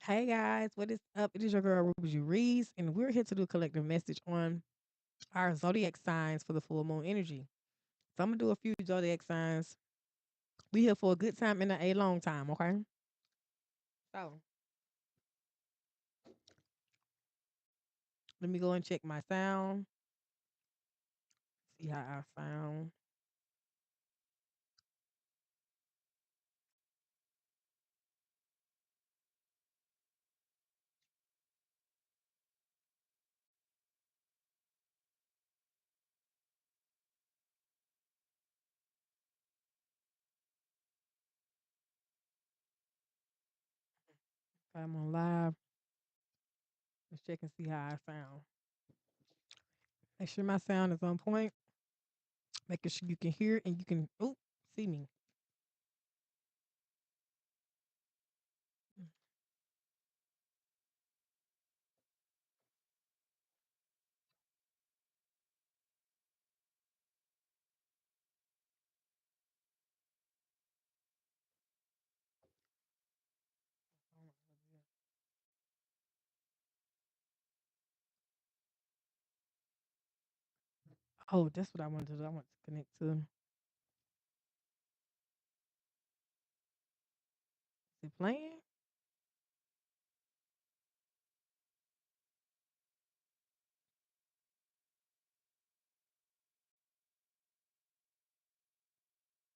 Hey guys, what is up? It is your girl Ruby Reese, and we're here to do a collective message on our zodiac signs for the full moon energy. So I'm gonna do a few zodiac signs. We here for a good time and a long time, okay? So let me go and check my sound. See how I sound. Okay, I'm on live. Let's check and see how I sound. Make sure my sound is on point. Making sure you can hear and you can see me. Oh, that's what I want to do. I want to connect to. Is it playing?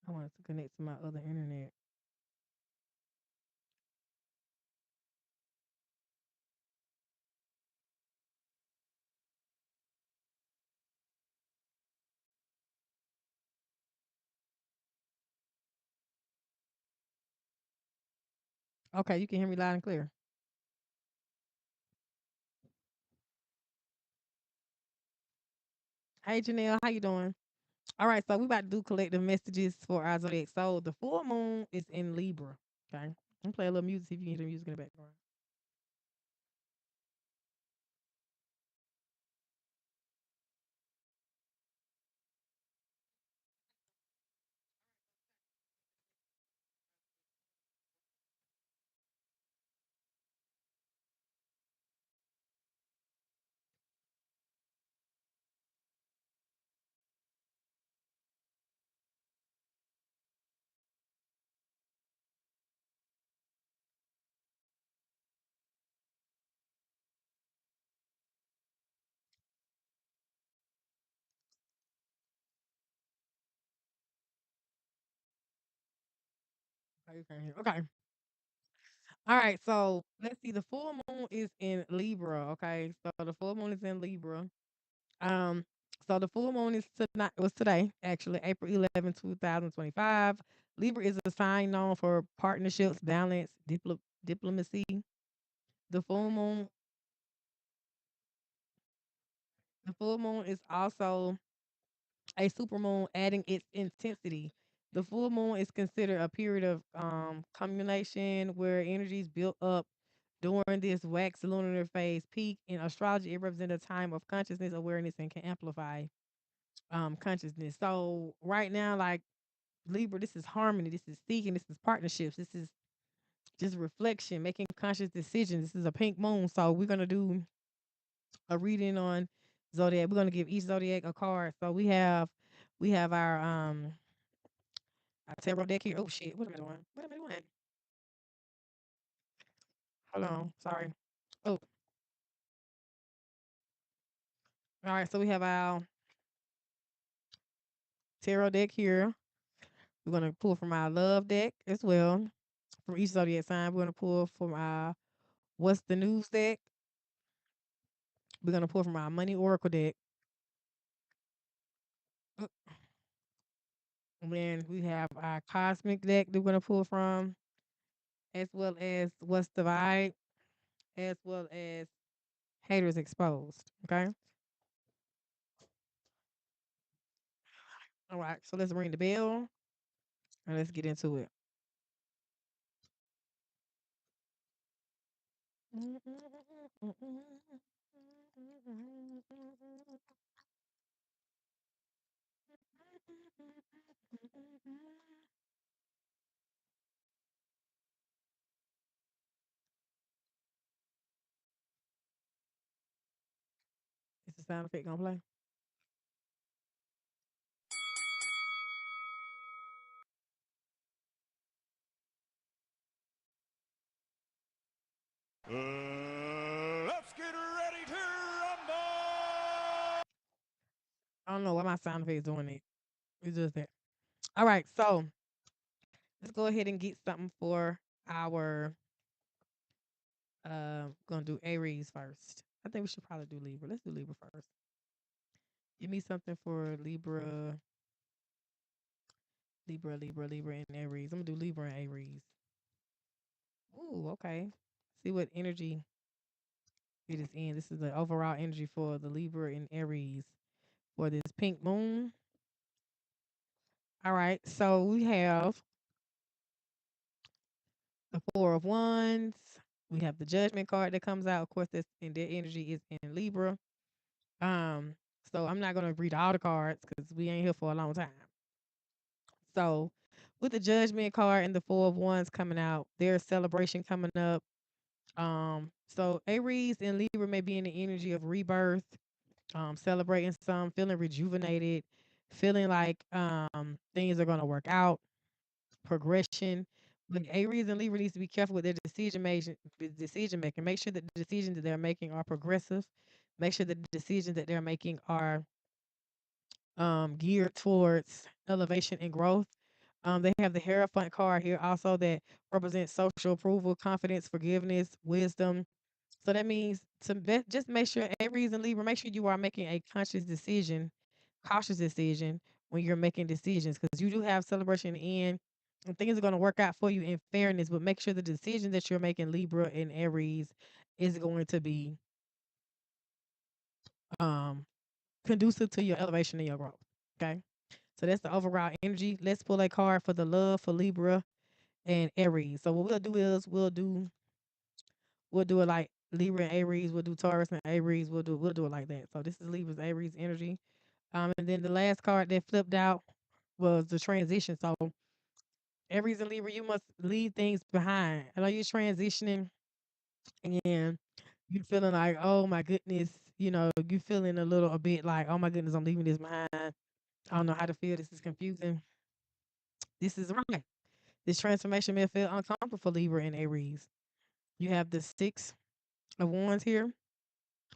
I want to connect to my other internet. Okay, you can hear me loud and clear. Hey Janelle, how you doing? All right, so we about to do collective messages for our zodiac. So the full moon is in Libra. Okay. I'm gonna play a little music, see if you can hear the music in the background. Okay, you can hear. Okay. All right, so let's see. The full moon is in Libra. Okay. So the full moon is in Libra. Um, so the full moon is tonight was today, actually, April 11, 2025. Libra is a sign known for partnerships, balance, diplomacy. The full moon, the full moon is also a supermoon adding its intensity. The full moon is considered a period of culmination where energy is built up during this wax lunar phase peak. In astrology, it represents a time of consciousness, awareness, and can amplify consciousness. So right now, like Libra, this is harmony, this is seeking, this is partnerships, this is just reflection, making conscious decisions. This is a pink moon. So we're gonna do a reading on zodiac. We're gonna give each zodiac a card. So we have our tarot deck here. Oh shit, what am I doing? What am I doing? Hold on, sorry. Oh, all right. So we have our tarot deck here. We're gonna pull from our love deck as well. From each zodiac sign, we're gonna pull from our what's the news deck. We're gonna pull from our money oracle deck. Uh, And then we have our cosmic deck that we're gonna pull from, as well as what's the vibe, as well as haters exposed. Okay. All right. So let's ring the bell and let's get into it. sound effect gonna play? Let's get ready to rumble! I don't know why my sound effect is doing it. It's just that. All right, so let's go ahead and get something for our gonna do Aries first. I think we should probably do Libra. Let's do Libra first. Give me something for Libra, Libra, and Aries. I'm gonna do Libra and Aries. Ooh, okay. See what energy it is in. This is the overall energy for the Libra and Aries for this pink moon. All right, so we have the Four of Wands. We have the Judgment card that comes out. Of course, that's and their energy is in Libra. Um, so I'm not gonna read all the cards because we ain't here for a long time. So with the Judgment card and the Four of Wands coming out, there's celebration coming up. So Aries and Libra may be in the energy of rebirth, celebrating some, feeling rejuvenated, feeling like things are gonna work out, progression. But Aries and Libra needs to be careful with their decision making. Make sure that the decisions that they're making are progressive. Make sure that the decisions that they're making are geared towards elevation and growth. They have the Hierophant card here also that represents social approval, confidence, forgiveness, wisdom. So that means just make sure Aries and Libra, make sure you are making a conscious decision, cautious decision when you're making decisions because you do have celebration in and things are going to work out for you in fairness, but make sure the decision that you're making, Libra and Aries, is going to be um, conducive to your elevation and your growth. Okay. So that's the overall energy. Let's pull a card for the love for Libra and Aries. So what we'll do is we'll do it like Libra and Aries. We'll do Taurus and Aries. We'll do it like that. So this is Libra's Aries energy. And then the last card that flipped out was the transition. So Aries and Libra, you must leave things behind. I know you're transitioning and you feeling like, oh my goodness, you feeling a bit like, oh my goodness, I'm leaving this behind. I don't know how to feel. This is confusing. This is right. This transformation may feel uncomfortable for Libra and Aries. You have the Six of Wands here.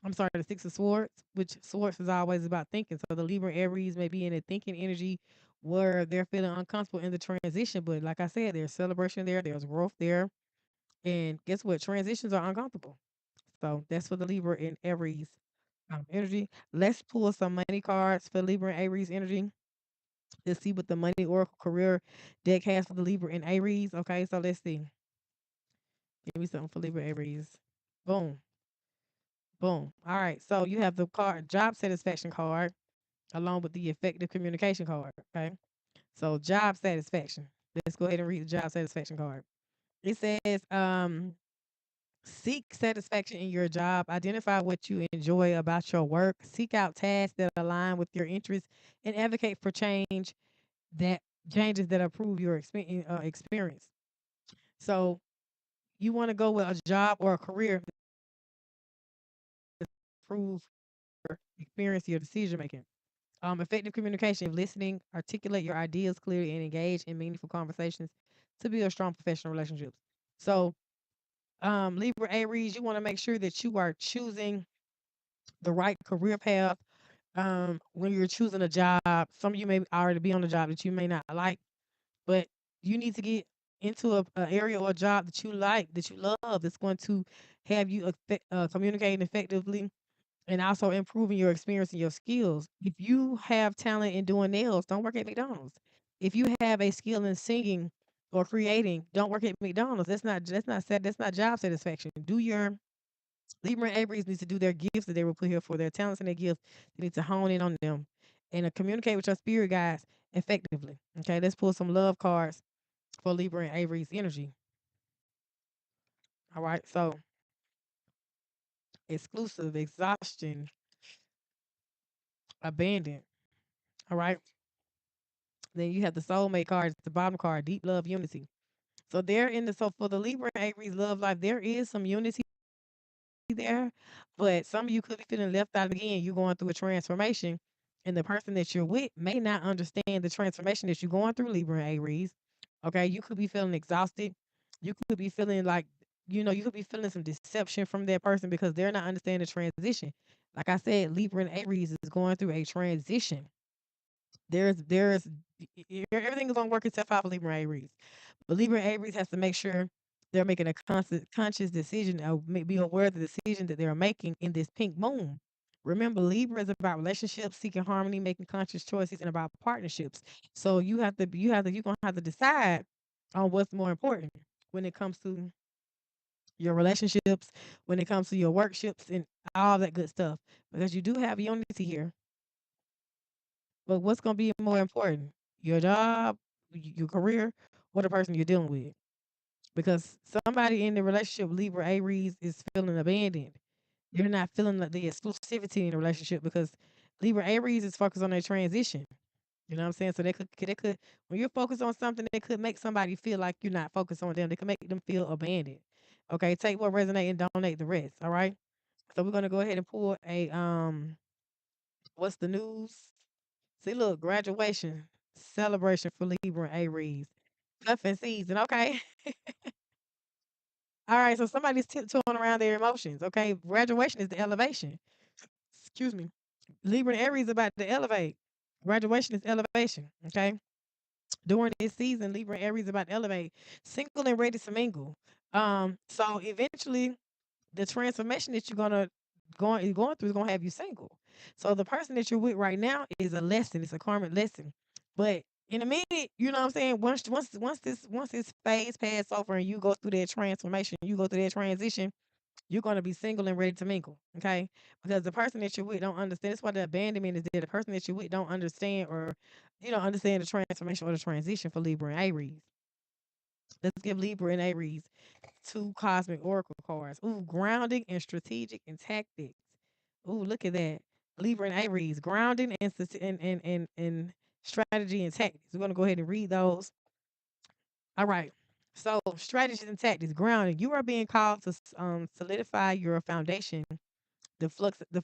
I'm sorry, the Six of Swords, which Swords is always about thinking. So the Libra Aries may be in a thinking energy where they're feeling uncomfortable in the transition. But like I said, there's celebration there, there's growth there. And guess what? Transitions are uncomfortable. So that's for the Libra and Aries energy. Let's pull some money cards for Libra and Aries energy. Let's see what the money oracle career deck has for the Libra and Aries. Okay, so let's see. Give me something for Libra Aries. Boom. Boom. All right. So you have the card job satisfaction card along with the effective communication card. Okay. So job satisfaction. Let's go ahead and read the job satisfaction card. It says, seek satisfaction in your job. Identify what you enjoy about your work. Seek out tasks that align with your interests and advocate for that changes that improve your experience. So you want to go with a job or a career that improve your experience, your decision making. Effective communication, listening, articulate your ideas clearly, and engage in meaningful conversations to build strong professional relationships. So, Libra Aries, you want to make sure that you are choosing the right career path. When you're choosing a job, some of you may already be on a job that you may not like, but you need to get into a area or a job that you like, that you love, that's going to have you communicating effectively and also improving your experience and your skills. If you have talent in doing nails, don't work at McDonald's. If you have a skill in singing or creating, don't work at McDonald's. That's not job satisfaction. Do your Libra and Aries needs to do their gifts that they were put here for, their talents and their gifts. They need to hone in on them and communicate with your spirit guides effectively. Okay, let's pull some love cards for Libra and Aries energy. All right, so exclusive, exhaustion, abandoned. All right. Then you have the soulmate card, the bottom card, deep love, unity. So there in the so for the Libra and Aries love life, there is some unity there, but some of you could be feeling left out again. You're going through a transformation, and the person that you're with may not understand the transformation that you're going through, Libra and Aries. Okay, you could be feeling exhausted. You could be feeling like, you could be feeling some deception from that person because they're not understanding the transition. Like I said, Libra and Aries is going through a transition. Everything is going to work itself out for Libra and Aries. But Libra and Aries has to make sure they're making a conscious decision, or be aware of the decision that they're making in this pink moon. Remember, Libra is about relationships, seeking harmony, making conscious choices, and about partnerships. So you're gonna have to decide on what's more important when it comes to your relationships, when it comes to your workshops, and all that good stuff. Because you do have unity here. But what's gonna be more important? Your job, your career, or the person you're dealing with? Because somebody in the relationship, Libra Aries, is feeling abandoned. You're not feeling like the exclusivity in the relationship because Libra Aries is focused on their transition. You know what I'm saying? So they could when you're focused on something, they could make somebody feel like you're not focused on them. They could make them feel abandoned. Okay, take what resonate and donate the rest. All right. So we're gonna go ahead and pull a what's the news? See, look, graduation celebration for Libra and Aries. Cuffing season. Okay. All right, so somebody's tiptoeing around their emotions. Okay, graduation is the elevation. Excuse me. Libra and Aries about to elevate. Graduation is elevation. Okay, during this season, Libra and Aries about to elevate. Single and ready to mingle. So eventually, the transformation that you're going through is gonna have you single. So the person that you're with right now is a lesson. It's a karmic lesson. But in a minute, you know what I'm saying? Once this phase pass over and you go through that transformation, you go through that transition, you're gonna be single and ready to mingle. Okay? Because the person that you're with don't understand. That's why the abandonment is there. The person that you're with don't understand, or you don't understand the transformation or the transition for Libra and Aries. Let's give Libra and Aries two cosmic oracle cards. Ooh, grounding and strategic and tactics. Ooh, look at that. Libra and Aries, grounding and strategy and tactics. We're gonna go ahead and read those. All right. So strategies and tactics, grounding. You are being called to solidify your foundation. The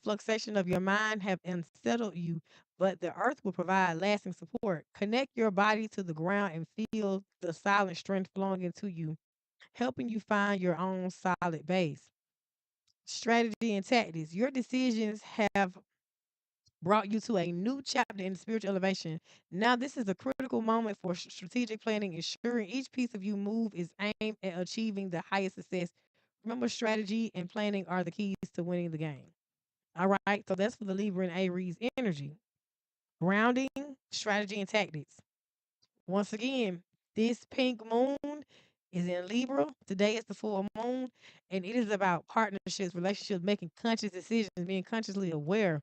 fluctuation of your mind have unsettled you, but the earth will provide lasting support. Connect your body to the ground and feel the silent strength flowing into you, helping you find your own solid base. Strategy and tactics. Your decisions have brought you to a new chapter in spiritual elevation. Now, this is a critical moment for strategic planning, ensuring each piece of you move is aimed at achieving the highest success. Remember, strategy and planning are the keys to winning the game. All right, so that's for the Libra and Aries energy. Grounding, strategy, and tactics. Once again, this pink moon is in Libra. Today is the full moon, and it is about partnerships, relationships, making conscious decisions, being consciously aware.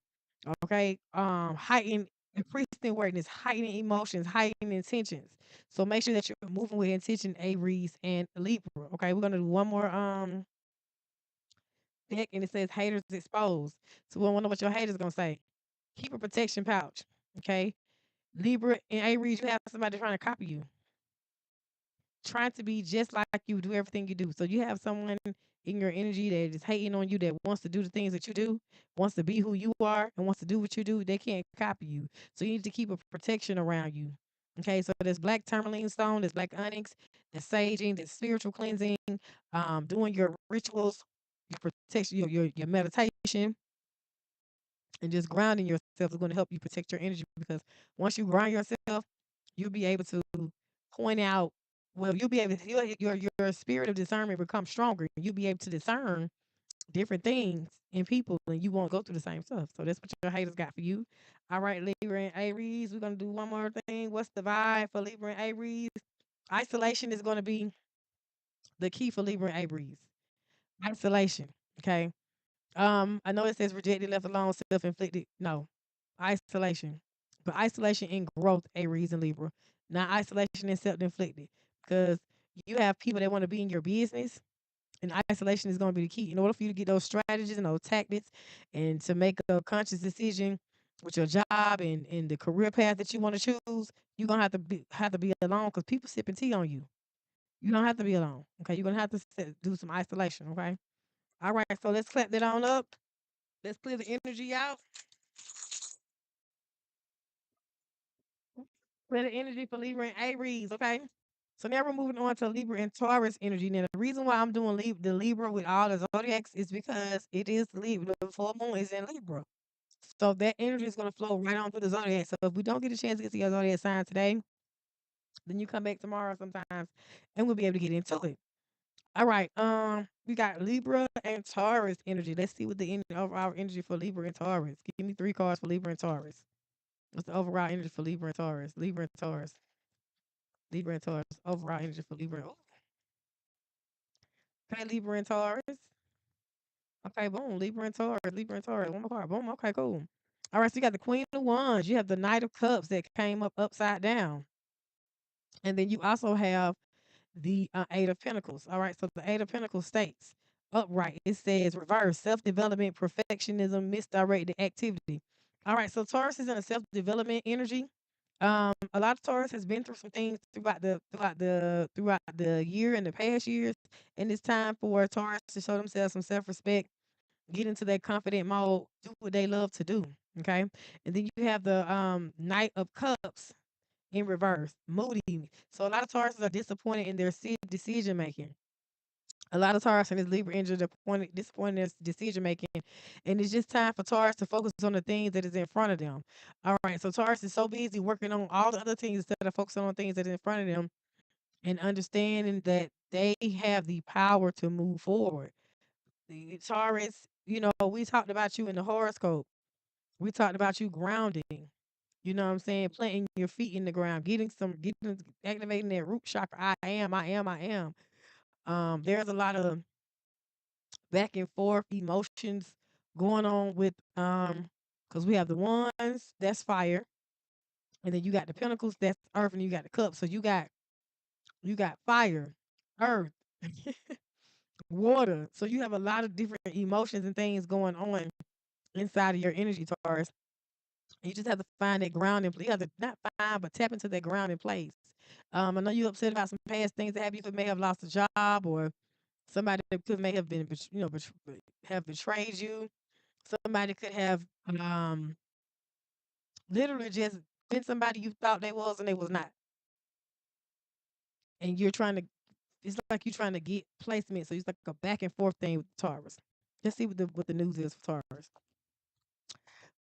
Okay, heightened increasing awareness, heightening emotions, heightening intentions. So make sure that you're moving with intention, Aries and Libra. Okay, we're gonna do one more deck, and it says haters exposed. So we want to know what your haters gonna say. Keep a protection pouch. Okay, Libra and Aries, you have somebody trying to copy you, trying to be just like you, do everything you do. So you have someone in your energy that is hating on you, that wants to do the things that you do, wants to be who you are, and wants to do what you do. They can't copy you. So you need to keep a protection around you. Okay, so there's black tourmaline stone, there's black onyx, there's saging, there's spiritual cleansing, doing your rituals, your protection, your meditation, and just grounding yourself is going to help you protect your energy, because once you ground yourself, you'll be able to point out, well, you'll be able to, your spirit of discernment becomes stronger. You'll be able to discern different things in people, and you won't go through the same stuff. So that's what your haters got for you. All right, Libra and Aries, we're going to do one more thing. What's the vibe for Libra and Aries? Isolation is going to be the key for Libra and Aries. Isolation. Okay. I know it says rejected, left alone, self-inflicted. No, isolation. But isolation and growth, Aries and Libra. Not isolation and self-inflicted. Because you have people that want to be in your business, and isolation is going to be the key. In order for you to get those strategies and those tactics, and to make a conscious decision with your job and the career path that you want to choose, you're gonna have to be alone, because people sipping tea on you. You don't have to be alone. Okay, you're gonna have to do some isolation. Okay. All right, so let's clap that on up. Let's clear the energy out. Clear the energy for Libra and Aries, okay? So now we're moving on to Libra and Taurus energy. Now, the reason why I'm doing the Libra with all the zodiacs is because it is Libra. The full moon is in Libra. So that energy is going to flow right on through the zodiac. So if we don't get a chance to get to your zodiac sign today, then you come back tomorrow sometimes and we'll be able to get into it. All right. We got Libra and Taurus energy. Let's see what the overall energy for Libra and Taurus. Give me 3 cards for Libra and Taurus. What's the overall energy for Libra and Taurus? Libra and Taurus. Libra and Taurus. Overall energy for Libra. Okay, Libra and Taurus. Okay, boom. Libra and Taurus. Libra and Taurus. One more card. Boom. Okay, cool. All right, so you got the Queen of Wands. You have the Knight of Cups that came up upside down. And then you also have the Eight of Pentacles. All right, so the Eight of Pentacles states upright. It says reverse, self development, perfectionism, misdirected activity. All right, so Taurus is in a self development energy. A lot of Taurus has been through some things throughout the year and the past years, and it's time for Taurus to show themselves some self respect, get into that confident mode, do what they love to do. Okay, and then you have the Knight of Cups in reverse, moody. So a lot of Tauruses are disappointed in their decision making. A lot of Taurus and this Libra energy disappointed in their decision making, and it's just time for Taurus to focus on the things that is in front of them. All right, so Taurus is so busy working on all the other things instead of focusing on things that are in front of them and understanding that they have the power to move forward. The Taurus, we talked about you in the horoscope. We talked about you grounding. You know what I'm saying? Planting your feet in the ground, activating that root chakra. I am, I am, I am. There's a lot of back and forth emotions going on with because we have the wands, that's fire, and then you got the pentacles, that's earth, and you got the cups. So you got fire, earth, water. So you have a lot of different emotions and things going on inside of your energy, Taurus. You just have to find that grounding. You have to not find, but tap into that grounding place. I know you're upset about some past things that happened. You could may have lost a job, or somebody that could may have been, have betrayed you. Somebody could have literally just been somebody you thought they was and they was not. And you're trying to. It's like you're trying to get placement. So it's like a back and forth thing with Taurus. Let's see what the news is for Taurus.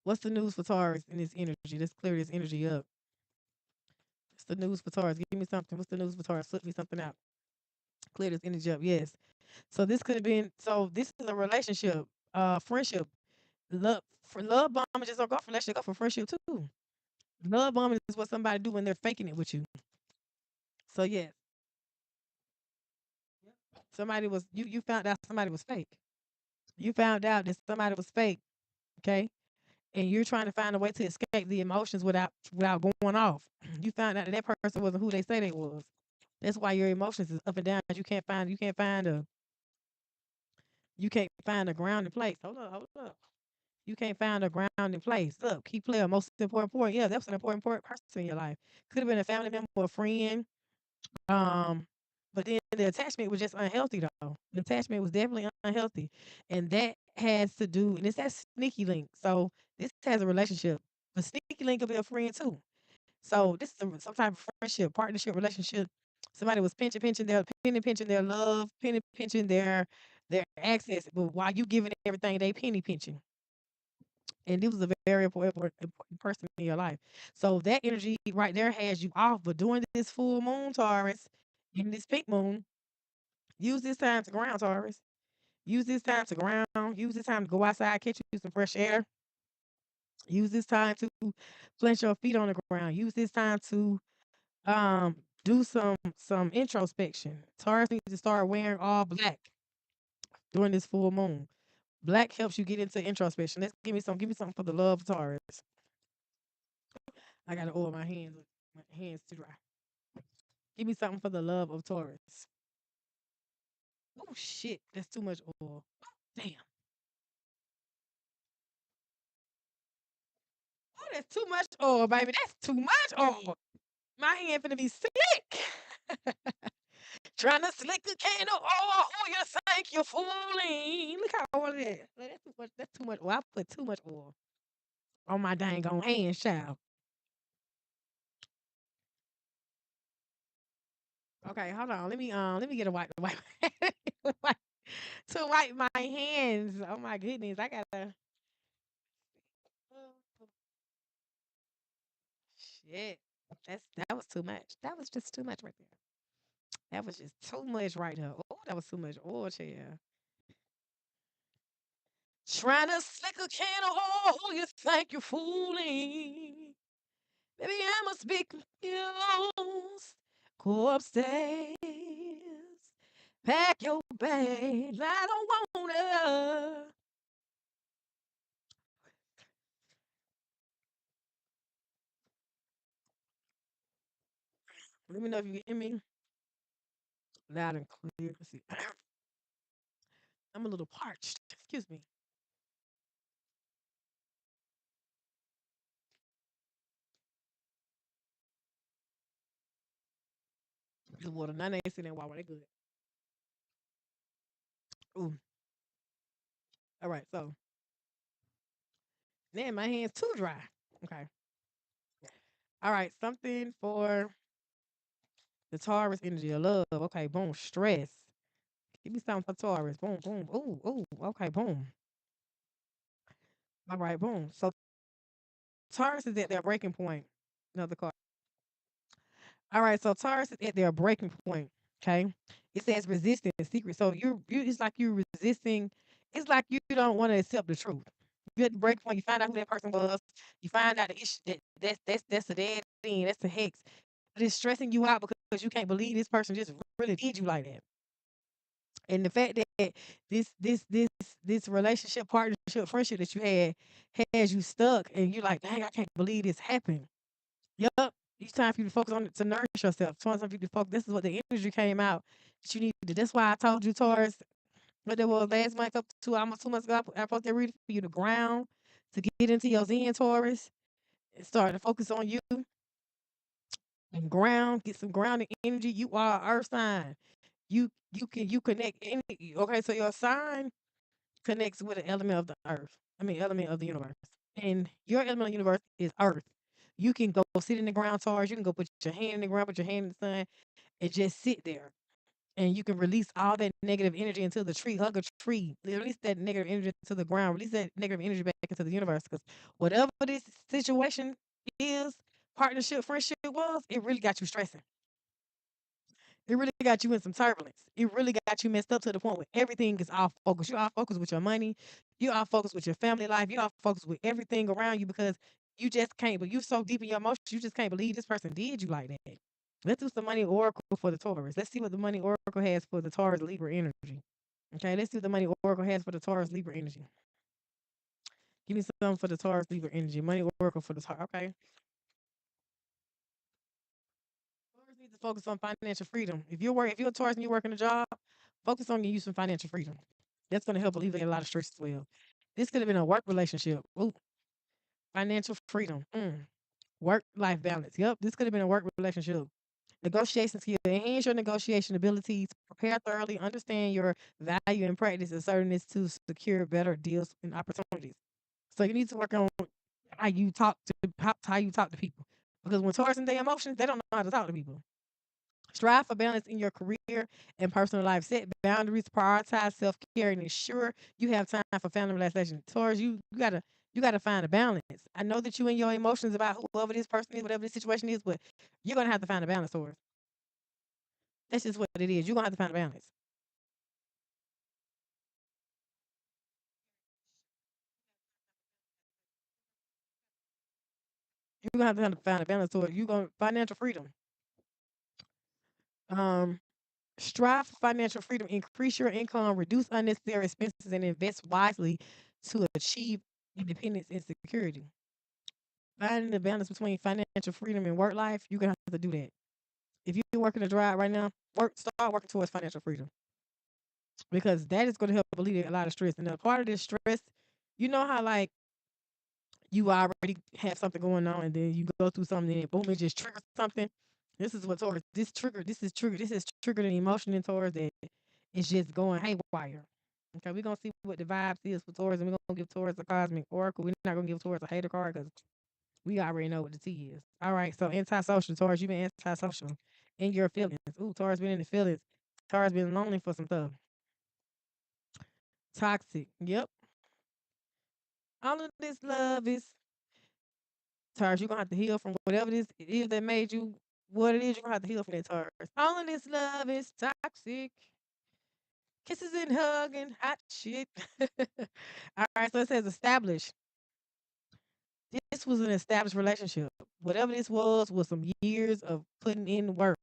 What's the news for Taurus in this energy? Let's clear this energy up. What's the news for Taurus? Give me something. What's the news for Taurus? Flip me something out. Clear this energy up. Yes. So this could have been. So this is a relationship, friendship, love. For love bombing, just don't go for relationship. Go for friendship too. Love bombing is what somebody do when they're faking it with you. So yes, somebody was you found out somebody was fake. You found out that somebody was fake. Okay. And you're trying to find a way to escape the emotions without going off. You found out that that person wasn't who they say they was. That's why your emotions is up and down. You can't find a grounding place. Hold up. You can't find a grounding place. Look, key player, most important point. Yeah, that's an important person in your life. Could have been a family member or a friend. Um, but then the attachment was just unhealthy though. The attachment was definitely unhealthy. And that has to do, and it's that sneaky link. So this has a relationship. A sneaky link could be a friend too. So this is some type of friendship, partnership, relationship. Somebody was pinching their love, pinching their access, but while you giving everything, they penny pinching. And it was a very important person in your life. So that energy right there has you off. But during this full moon, Taurus, in this pink moon, use this time to ground, Taurus. Use this time to ground. Use this time to go outside, catch you some fresh air. Use this time to plant your feet on the ground. Use this time to do some introspection. Taurus needs to start wearing all black during this full moon. Black helps you get into introspection. Let's give me something for the love of Taurus. I gotta oil my hands. My hands too dry. Give me something for the love of Taurus. Oh shit, that's too much oil. Damn. Oh, that's too much oil, baby. That's too much oil. My hand finna be sick. Trying to slick the candle. Oh, you're thank you, fooling. Look how oil it is. Like, that's too much. That's too much. Well, I put too much oil on my dang on hands, child. Okay, hold on. Let me get a wipe to wipe wipe- to wipe my hands. Oh my goodness, I gotta. Oh, shit, that was too much. That was just too much right there. That was just too much right here. Oh, that was too much oil, child. Trying to slick a can of oil, you think you're fooling. Maybe I must be confused. Go upstairs, pack your bags. I don't wanna. Let me know if you hear me loud and clear. Let's see. I'm a little parched. Excuse me. The water. None ain't sitting in water. They good. Ooh. All right. So then my hands too dry. Okay. All right. Something for the Taurus energy of love. Okay. Boom. Stress. Give me something for Taurus. Boom. Boom. Ooh. Ooh. Okay. Boom. All right. Boom. So Taurus is at their breaking point. Another card. All right. So Taurus is at their breaking point. Okay. It says resistance, secret. So you it's like you're resisting. It's like you don't want to accept the truth. You at the breaking point. You find out who that person was. You find out the issue that's a dead thing. That's a hex. But it's stressing you out because you can't believe this person just really did you like that. And the fact that this relationship, partnership, friendship that you had has you stuck, and you're like, dang, I can't believe this happened. Yup. It's time for you to focus on it to nourish yourself. It's time for you to focus. This is what the energy came out that you need to. That's why I told you, Taurus, what there was last month, up to almost 2 months ago. I posted that reading for you to ground, to get into your Zen, Taurus, and start to focus on you and ground, get some grounding energy. You are an earth sign. You connect energy. Okay, so your sign connects with an element of the earth. I mean, element of the universe. And your element of the universe is earth. You can go sit in the ground, Taurus. You can go put your hand in the ground, put your hand in the sun, and just sit there. And you can release all that negative energy into the tree. Hug a tree. Release that negative energy into the ground. Release that negative energy back into the universe. Because whatever this situation is, partnership, friendship was, it really got you stressing. It really got you in some turbulence. It really got you messed up to the point where everything is off focus. You're off focus with your money. You're off focus with your family life. You're off focus with everything around you because you just can't. But you're so deep in your emotions, you just can't believe this person did you like that. Let's do some money oracle for the Taurus. Let's see what the money oracle has for the Taurus Libra energy. Okay, let's see what the money oracle has for the Taurus Libra energy. Give me some for the Taurus Libra energy. Money oracle for the Taurus. Okay. Taurus needs to focus on financial freedom. If you're a Taurus and you're working a job, focus on getting you some financial freedom. That's going to help alleviate a lot of stress as well. This could have been a work relationship. Ooh, financial freedom. Work life balance. Yep, this could have been a work relationship. Negotiation skill. Enhance your negotiation abilities. Prepare thoroughly. Understand your value and practice assertiveness to secure better deals and opportunities. So you need to work on how you talk to people. Because when Taurus and their emotions, they don't know how to talk to people. Strive for balance in your career and personal life. Set boundaries, prioritize self care, and ensure you have time for family relaxation. Taurus, you gotta find a balance. I know that you and your emotions about whoever this person is, whatever this situation is, but you're gonna have to find a balance, Taurus. That's just what it is. You're gonna have to find a balance. You're gonna have to find a balance, Taurus. You're gonna financial freedom. Um, strive for financial freedom. Increase your income, reduce unnecessary expenses, and invest wisely to achieve independence and security. Finding the balance between financial freedom and work life, you're gonna have to do that. If you're working a job right now, start working towards financial freedom because that is going to help alleviate a lot of stress. And a part of this stress, you know how like you already have something going on, and then you go through something, and boom, it just triggers something. This is what towards this trigger. This is triggered an emotion in towards that. It's just going haywire. Okay, we're gonna see what the vibes is for Taurus, and we're gonna give Taurus a cosmic oracle. We're not gonna give Taurus a hater card because we already know what the T is. All right, so antisocial, Taurus, you've been antisocial in your feelings. Ooh, Taurus been in the feelings. Taurus been lonely for some stuff. Toxic. Yep. All of this love is Taurus. You're gonna have to heal from whatever this is that made you what it is. You're gonna have to heal from that, Taurus. All of this love is toxic. Kisses and hugging, hot shit. All right, so it says established. This was an established relationship. Whatever this was some years of putting in work.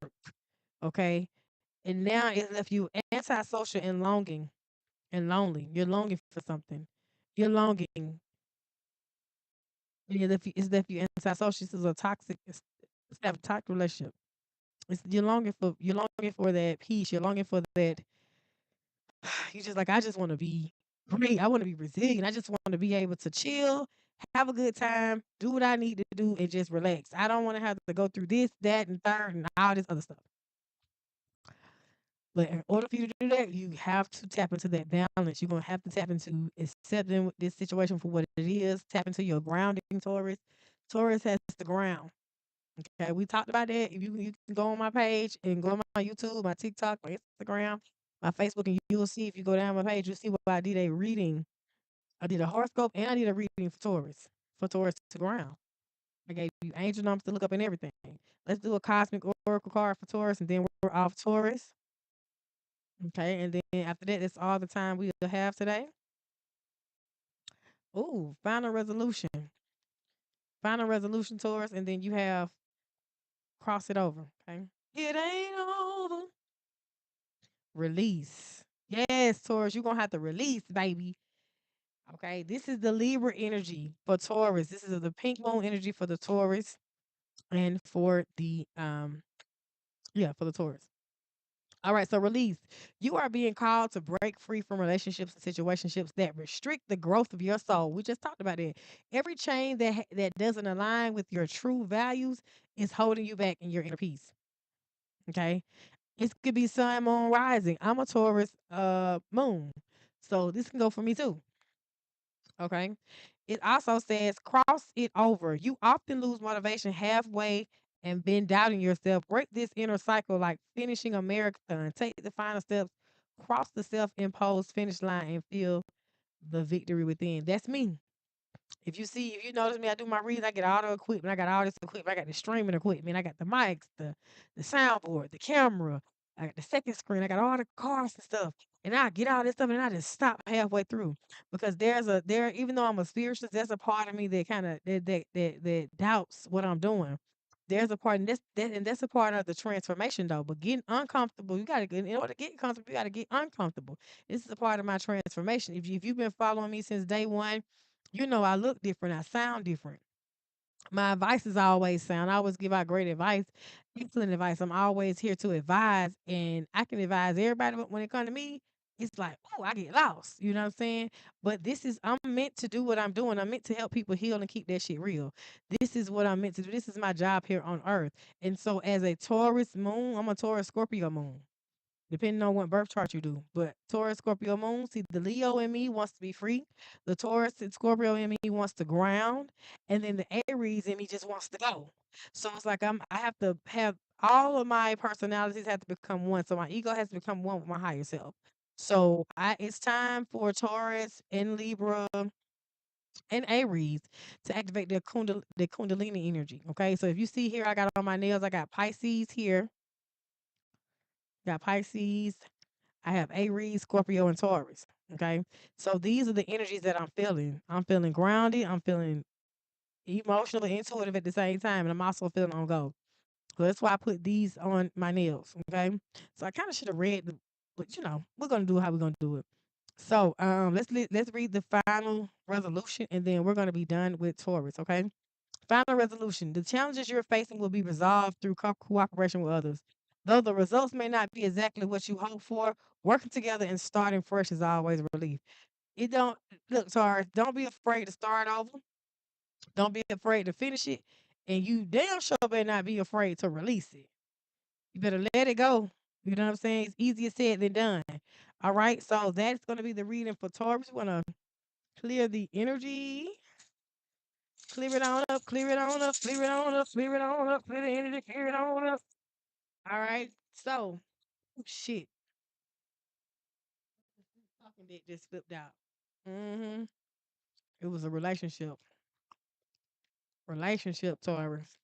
Okay. And now it left you antisocial and longing and lonely. You're longing for something. You're longing. It's left you antisocial. This is a toxic, it's a toxic relationship. You're longing for that peace. You're longing for that. You just like, I just want to be great. I want to be resilient. I just want to be able to chill, have a good time, do what I need to do, and just relax. I don't want to have to go through this, that, and third, and all this other stuff. But in order for you to do that, you have to tap into that balance. You're gonna have to tap into accepting this situation for what it is. Tap into your grounding, Taurus. Taurus has the ground. Okay, we talked about that. If you can go on my page and go on my YouTube, my TikTok, my Instagram, my Facebook, and you'll see if you go down my page, you'll see what I did a reading. I did a horoscope and I did a reading for Taurus to ground. I gave you angel numbers to look up and everything. Let's do a cosmic oracle card for Taurus, and then we're off Taurus. Okay, and then after that, that's all the time we'll have today. Ooh, final resolution. Final resolution, Taurus, and then you have cross it over. Okay. It ain't over. Release. Yes, Taurus, you're gonna have to release, baby. Okay. This is the Libra energy for Taurus. This is the pink moon energy for the Taurus and for the for the Taurus. All right, so release. You are being called to break free from relationships and situationships that restrict the growth of your soul. We just talked about it. Every chain that doesn't align with your true values is holding you back in your inner peace. Okay, it could be sun, moon, rising. I'm a Taurus, moon, so this can go for me too. Okay, it also says cross it over. You often lose motivation halfway and been doubting yourself. Break this inner cycle like finishing a marathon. Take the final steps, cross the self imposed finish line, and feel the victory within. That's me. If you notice me, I do my reads, I get all the equipment. I got all this equipment. I got the streaming equipment. I got the mics, the soundboard, the camera. I got the second screen. I got all the cars and stuff. And I get all this stuff and I just stop halfway through. Because even though I'm a spiritualist, there's a part of me that kind of that doubts what I'm doing. There's a part, and that's a part of the transformation though. But getting uncomfortable, you gotta get in order to get comfortable, you gotta get uncomfortable. This is a part of my transformation. If you've been following me since day one, you know I look different, I sound different. My advice is always sound. I always give out great advice, excellent advice. I'm always here to advise, and I can advise everybody. But when it comes to me, it's like, oh, I get lost. You know what I'm saying? But I'm meant to do what I'm doing. I'm meant to help people heal and keep that shit real. This is what I'm meant to do. This is my job here on earth. And so, as a Taurus moon, I'm a Taurus Scorpio moon, depending on what birth chart you do. But Taurus, Scorpio moon, see, the Leo in me wants to be free. The Taurus and Scorpio in me wants to ground. And then the Aries in me just wants to go. So it's like I have to have all of my personalities have to become one. So my ego has to become one with my higher self. So it's time for Taurus and Libra and Aries to activate the Kundalini energy. Okay. So if you see here, I got on my nails, I got Pisces here, got Pisces, I have Aries, Scorpio, and Taurus. Okay. So these are the energies that I'm feeling. I'm feeling grounded. I'm feeling emotionally intuitive at the same time. And I'm also feeling on go. So that's why I put these on my nails. Okay. So I kind of should have read but we're gonna do how we're gonna do it. So let's read the final resolution and then we're gonna be done with Taurus. Okay. Final resolution. The challenges you're facing will be resolved through cooperation with others. Though the results may not be exactly what you hope for, working together and starting fresh is always a relief. It don't look, Taurus, don't be afraid to start over. Don't be afraid to finish it. And you damn sure better not be afraid to release it. You better let it go. You know what I'm saying? It's easier said than done. All right. So that's going to be the reading for Taurus. We want to clear the energy. Clear it on up, clear it on up, clear it on up, clear it on up, clear the energy, clear it on up. All right. So, oh, shit. Talking dick just flipped out. Mm-hmm. It was a relationship. Relationship, Taurus.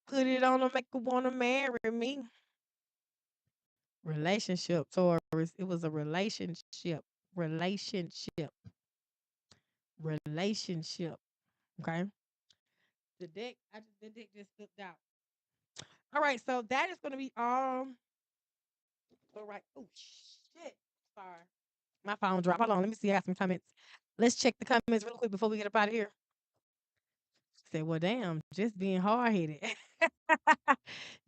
Put it on to make her want to marry me. Relationship, Taurus. It was a relationship. Relationship. Relationship. Okay. The deck just flipped out. All right, so that is going to be all right. Oh shit! Sorry, my phone dropped. Hold on, let me see. I got some comments. Let's check the comments real quick before we get up out of here. Say, well, damn, just being hard headed.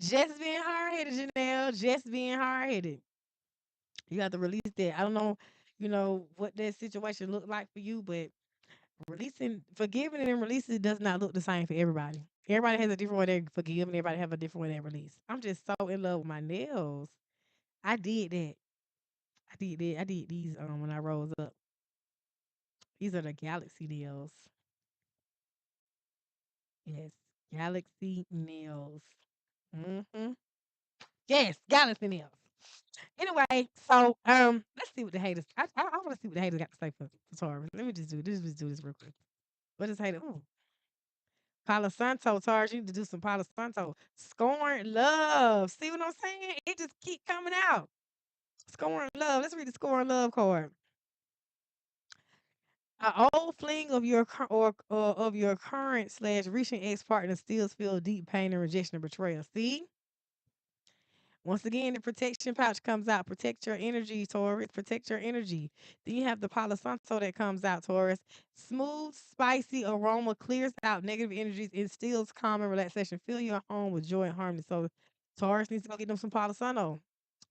Just being hard headed, Janelle. Just being hard headed. You have to release that. I don't know, what that situation looked like for you, but forgiving and releasing does not look the same for everybody. Everybody has a different way they forgive, and everybody have a different way they release. I'm just so in love with my nails. I did that. I did that. I did these when I rose up. These are the Galaxy nails. Yes, Galaxy nails. Mm-hmm. Yes, Galaxy nails. Anyway, so let's see what the haters. I want to see what the haters got to say for Taurus. Let me just do this real quick. What is hater? Ooh, Palo Santo, Taurus. You need to do some Palo Santo. Scorn love. See what I'm saying? It just keep coming out. Scorn love. Let's read the scorn love card. An old fling of your of your current slash recent ex partner still feel deep pain and rejection and betrayal. See, once again, the protection pouch comes out. Protect your energy, Taurus. Protect your energy. Then you have the Palo Santo that comes out, Taurus. Smooth, spicy aroma clears out negative energies, instills calm and relaxation. Fill your home with joy and harmony. So, Taurus needs to go get them some Palo Santo.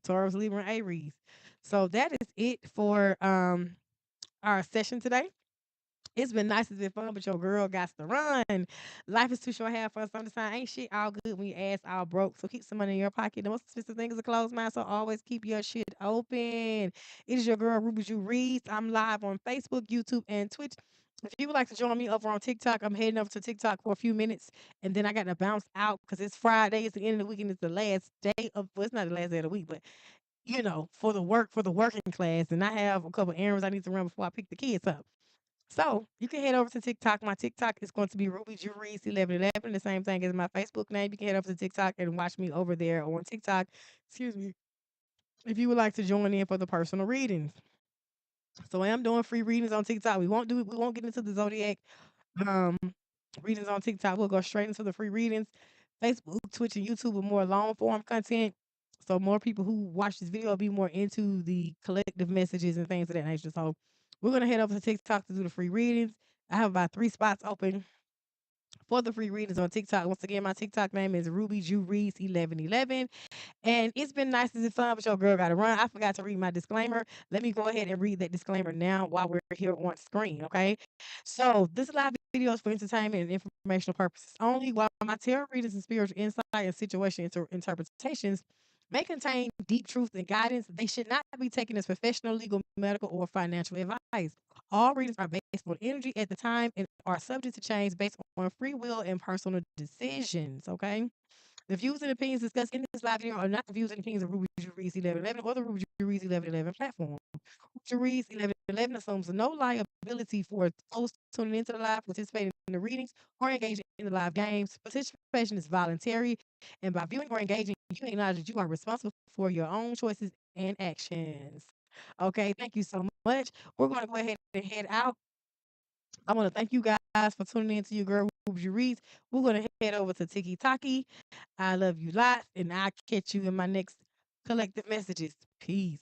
Taurus, Libra, and Aries. So that is it for our session today. It's been nice, it's been fun, but your girl got to run. Life is too short, have fun. Sometimes ain't shit all good when you ass all broke. So keep some money in your pocket. The most expensive thing is a closed mind, so always keep your shit open. It is your girl, Ruby Jew Reads. I'm live on Facebook, YouTube, and Twitch. If you would like to join me over on TikTok, I'm heading over to TikTok for a few minutes, and then I got to bounce out because it's Friday. It's the end of the week, and it's the last day of. Well, it's not the last day of the week, but for the working class, and I have a couple errands I need to run before I pick the kids up. So you can head over to TikTok. My TikTok is going to be Ruby Juries 1111, the same thing as my Facebook name. You can head over to TikTok and watch me over there on TikTok. Excuse me. If you would like to join in for the personal readings. So I am doing free readings on TikTok. We won't get into the zodiac um readings on TikTok. We'll go straight into the free readings. Facebook, Twitch, and YouTube with more long form content. So more people who watch this video will be more into the collective messages and things of that nature. So we're gonna head over to TikTok to do the free readings. I have about 3 spots open for the free readings on TikTok. Once again, my TikTok name is Ruby Jew Reads 1111. And it's been nice and fun, but your girl got to run. I forgot to read my disclaimer. Let me go ahead and read that disclaimer now while we're here on screen, okay? So, this live video is for entertainment and informational purposes only. While my tarot readings and spiritual insight and situation interpretations may contain deep truth and guidance, they should not be taken as professional, legal, medical, or financial advice. All readings are based on energy at the time and are subject to change based on free will and personal decisions, okay? The views and opinions discussed in this live video are not the views and opinions of Ruby Juries 1111 or the Ruby Juries 1111 platform. Juries 1111 assumes no liability for those tuning into the live, participating in the readings, or engaging in the live games. Participation is voluntary, and by viewing or engaging, you acknowledge that you are responsible for your own choices and actions. Okay, thank you so much. We're going to go ahead and head out. I want to thank you guys for tuning in to your girl Ruby Reads. We're going to head over to Tiki Taki. I love you lots, and I'll catch you in my next collective messages. Peace.